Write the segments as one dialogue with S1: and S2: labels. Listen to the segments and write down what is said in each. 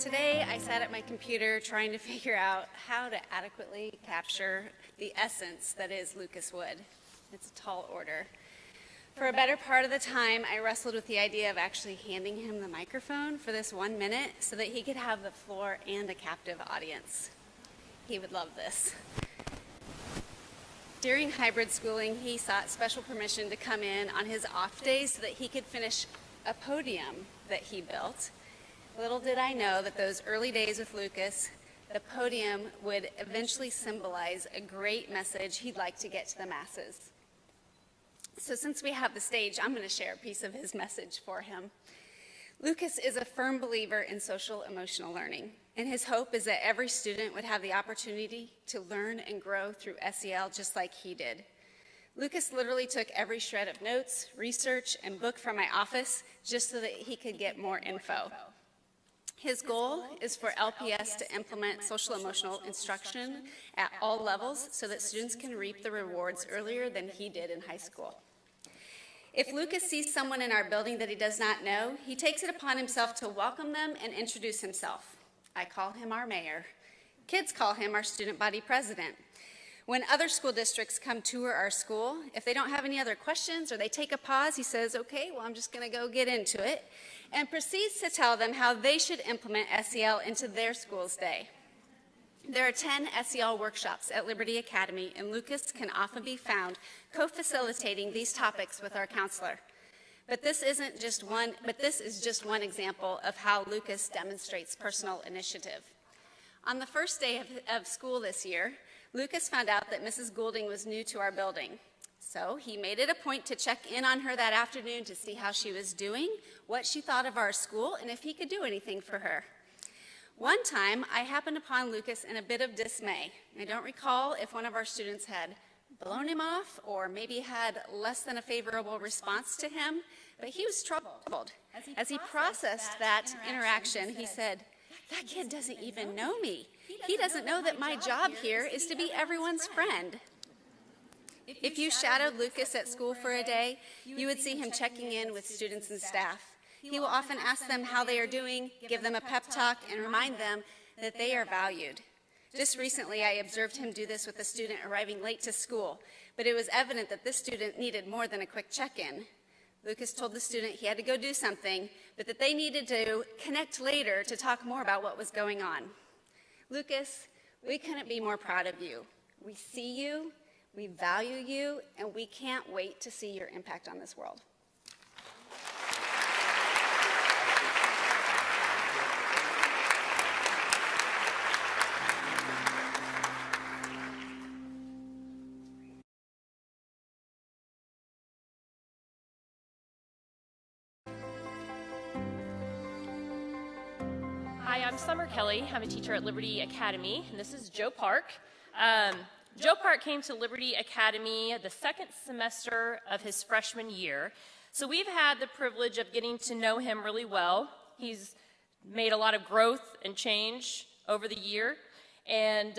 S1: Today, I sat at my computer trying to figure out how to adequately capture the essence that is Lucas Wood. It's a tall order. For a better part of the time, I wrestled with the idea of actually handing him the microphone for this 1 minute so that he could have the floor and a captive audience. He would love this. During hybrid schooling, he sought special permission to come in on his off days so that he could finish a podium that he built. Little did I know that those early days with Lucas, the podium would eventually symbolize a great message he'd like to get to the masses. So since we have the stage, I'm going to share a piece of his message for him. Lucas is a firm believer in social emotional learning, and his hope is that every student would have the opportunity to learn and grow through SEL just like he did. Lucas literally took every shred of notes, research, and book from my office just so that he could get more info. His goal is for LPS to implement social emotional instruction at all levels so that students can reap the rewards earlier than he did in high school. If Lucas sees someone in our building that he does not know, he takes it upon himself to welcome them and introduce himself. I call him our mayor. Kids call him our student body president. When other school districts come tour our school, if they don't have any other questions or they take a pause, he says, okay, well, I'm just going to go get into it, and proceeds to tell them how they should implement SEL into their school's day. There are 10 SEL workshops at Liberty Academy, and Lucas can often be found co-facilitating these topics with our counselor. But this is just one example of how Lucas demonstrates personal initiative. On the first day of school this year, Lucas found out that Mrs. Goulding was new to our building. So he made it a point to check in on her that afternoon to see how she was doing, what she thought of our school, and if he could do anything for her. One time, I happened upon Lucas in a bit of dismay. I don't recall if one of our students had blown him off or maybe had less than a favorable response to him, but he was troubled. As he processed that interaction, he said, "That kid doesn't even know me. He doesn't know that my job here is to be everyone's friend." If you shadowed Lucas at school for a day, you would see him checking in with students and staff. He will often ask them how they are doing, give them a pep talk, and remind them that they are valued. Just recently, I observed him do this with a student arriving late to school, but it was evident that this student needed more than a quick check-in. Lucas told the student he had to go do something, but that they needed to connect later to talk more about what was going on. Lucas, we couldn't be more proud of you. We see you, we value you, and we can't wait to see your impact on this world.
S2: Hi, I'm Summer Kelly. I'm a teacher at Liberty Academy, and this is Joe Park. Joe Park came to Liberty Academy the second semester of his freshman year, so we've had the privilege of getting to know him really well. He's made a lot of growth and change over the year, and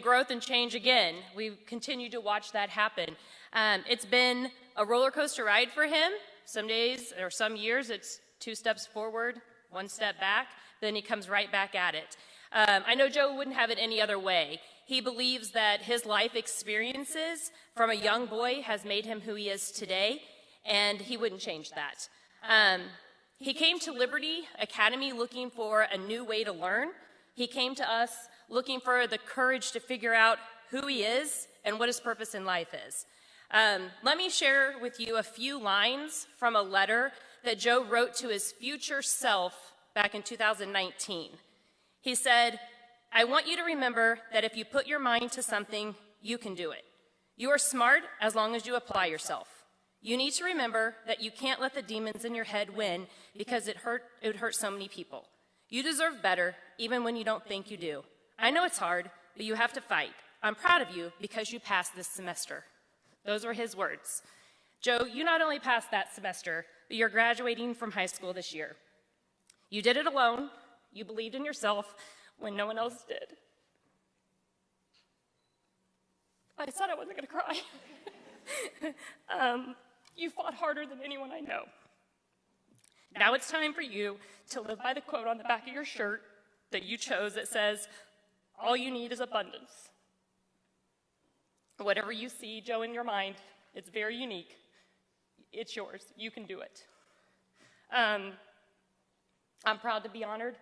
S2: growth and change again. We've continued to watch that happen. It's been a roller coaster ride for him. Some days or some years it's 2 steps forward, 1 step back, then he comes right back at it. I know Joe wouldn't have it any other way. He believes that his life experiences from a young boy has made him who he is today, and he wouldn't change that. He came to Liberty Academy looking for a new way to learn. He came to us looking for the courage to figure out who he is and what his purpose in life is. Let me share with you a few lines from a letter that Joe wrote to his future self back in 2019. He said, "I want you to remember that if you put your mind to something, you can do it. You are smart as long as you apply yourself. You need to remember that you can't let the demons in your head win because it would hurt so many people. You deserve better even when you don't think you do. I know it's hard, but you have to fight. I'm proud of you because you passed this semester." Those were his words. Joe, you not only passed that semester, but you're graduating from high school this year. You did it alone. You believed in yourself when no one else did. I said I wasn't going to cry. You fought harder than anyone I know. Now it's time for you to live by the quote on the back of your shirt, that you chose that says, all you need is abundance. Whatever you see, Joe, in your mind, it's very unique. It's yours. You can do it. I'm proud to be honored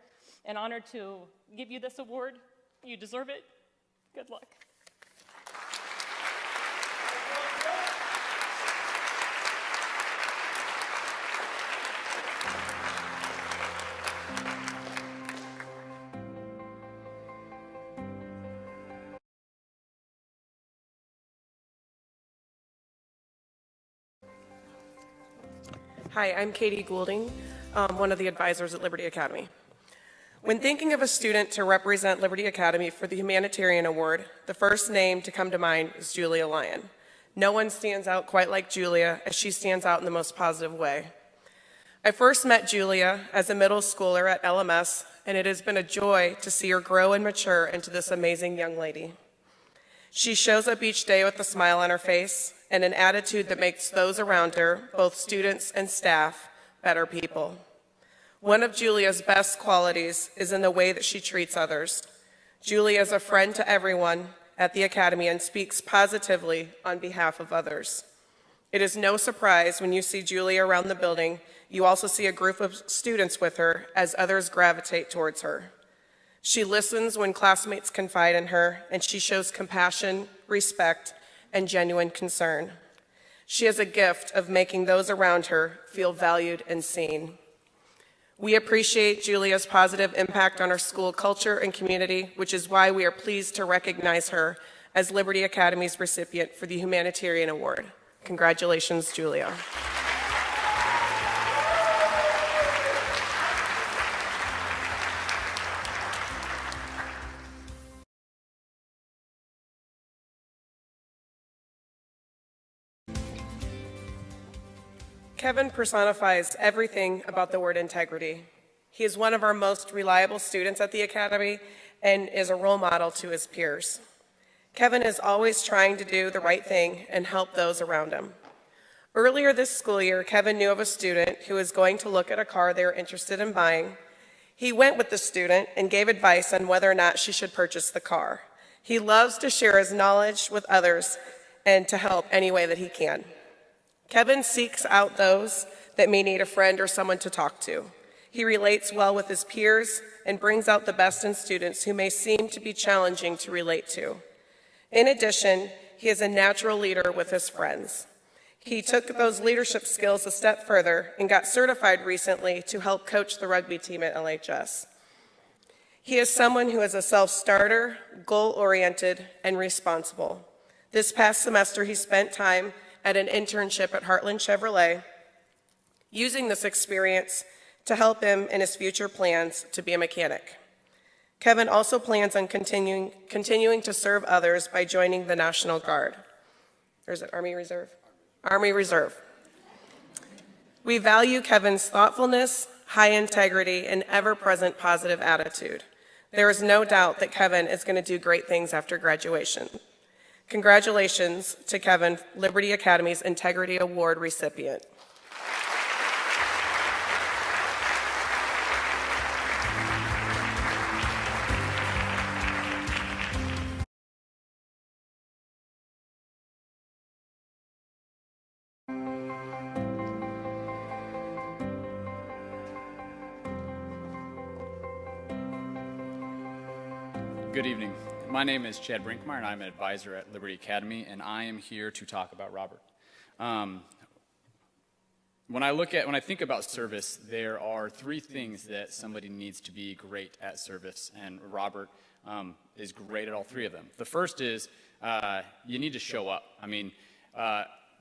S2: and honored to give you this award. You deserve it. Good luck.
S3: Hi, I'm Katie Goulding, one of the advisors at Liberty Academy. When thinking of a student to represent Liberty Academy for the Humanitarian Award, the first name to come to mind is Julia Lyon. No one stands out quite like Julia, as she stands out in the most positive way. I first met Julia as a middle schooler at LMS, and it has been a joy to see her grow and mature into this amazing young lady. She shows up each day with a smile on her face and an attitude that makes those around her, both students and staff, better people. One of Julia's best qualities is in the way that she treats others. Julia is a friend to everyone at the Academy and speaks positively on behalf of others. It is no surprise when you see Julia around the building, you also see a group of students with her as others gravitate towards her. She listens when classmates confide in her, and she shows compassion, respect, and genuine concern. She has a gift of making those around her feel valued and seen. We appreciate Julia's positive impact on our school culture and community, which is why we are pleased to recognize her as Liberty Academy's recipient for the Humanitarian Award. Congratulations, Julia. Kevin personifies everything about the word integrity. He is one of our most reliable students at the Academy and is a role model to his peers. Kevin is always trying to do the right thing and help those around him. Earlier this school year, Kevin knew of a student who was going to look at a car they were interested in buying. He went with the student and gave advice on whether or not she should purchase the car. He loves to share his knowledge with others and to help any way that he can. Kevin seeks out those that may need a friend or someone to talk to. He relates well with his peers and brings out the best in students who may seem to be challenging to relate to. In addition, he is a natural leader with his friends. He took those leadership skills a step further and got certified recently to help coach the rugby team at LHS. He is someone who is a self-starter, goal-oriented, and responsible. This past semester, he spent time at an internship at Heartland Chevrolet, using this experience to help him in his future plans to be a mechanic. Kevin also plans on continuing to serve others by joining the National Guard. Or is it Army Reserve? Army Reserve. We value Kevin's thoughtfulness, high integrity, and ever-present positive attitude. There is no doubt that Kevin is going to do great things after graduation. Congratulations to Kevin, Liberty Academy's Integrity Award recipient.
S4: Good evening. My name is Chad Brinkmeyer, and I'm an advisor at Liberty Academy, and I am here to talk about Robert. When I think about service, there are three things that somebody needs to be great at service, and Robert is great at all three of them. The first is you need to show up. I mean,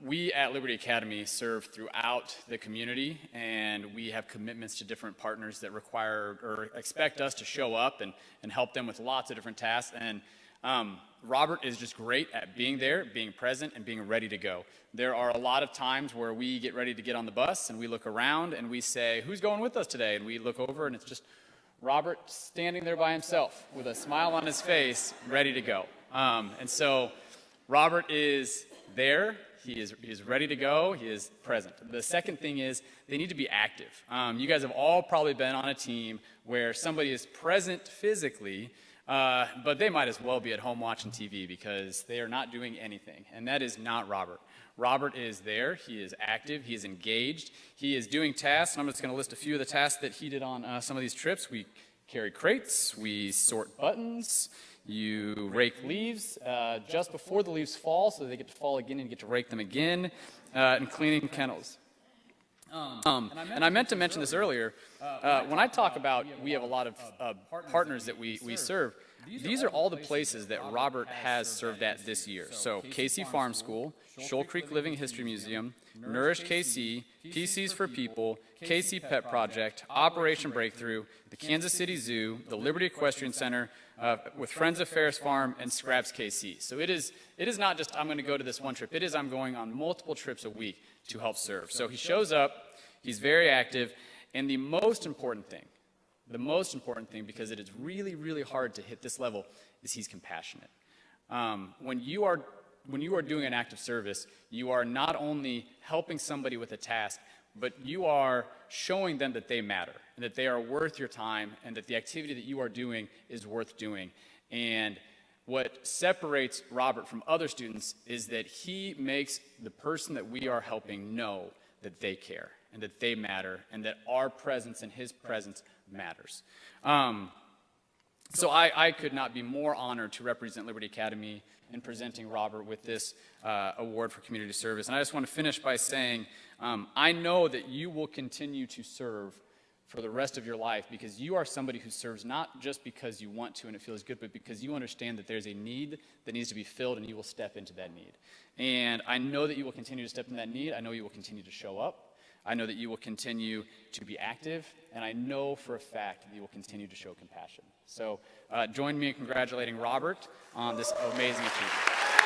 S4: we at Liberty Academy serve throughout the community, and we have commitments to different partners that require or expect us to show up and help them with lots of different tasks. And Robert is just great at being there, being present, and being ready to go. There are a lot of times where we get ready to get on the bus, and we look around, and we say, who's going with us today? And we look over, and it's just Robert standing there by himself with a smile on his face, ready to go. And so Robert is there. He is ready to go. He is present. The second thing is they need to be active. You guys have all probably been on a team where somebody is present physically, but they might as well be at home watching TV because they are not doing anything. And that is not Robert. Robert is there. He is active. He is engaged. He is doing tasks. And I'm just going to list a few of the tasks that he did on some of these trips. We carry crates. We sort buttons. You rake leaves just before the leaves fall so they get to fall again and you get to rake them again, and cleaning kennels. And I meant to mention this earlier. When I talk about we have a lot of partners that we serve, these are all the places that Robert has served at this year. So KC Farm School, Shoal Creek Living History Museum, Nourish KC, PCs for People, KC Pet Project, Operation Breakthrough, the Kansas City Zoo, the Liberty Equestrian Center, with Friends of Ferris Farm and Scraps KC. So it is not just I'm going to go to this one trip. It is I'm going on multiple trips a week to help serve. So he shows up, he's very active, and the most important thing, because it is really, really hard to hit this level, is he's compassionate. When you are doing an act of service, you are not only helping somebody with a task, but you are showing them that they matter and that they are worth your time and that the activity that you are doing is worth doing. And what separates Robert from other students is that he makes the person that we are helping know that they care and that they matter and that our presence and his presence matters. So I could not be more honored to represent Liberty Academy in presenting Robert with this award for community service. And I just want to finish by saying, I know that you will continue to serve for the rest of your life because you are somebody who serves not just because you want to and it feels good, but because you understand that there's a need that needs to be filled and you will step into that need. And I know that you will continue to step into that need. I know you will continue to show up. I know that you will continue to be active, and I know for a fact that you will continue to show compassion. So join me in congratulating Robert on this amazing achievement.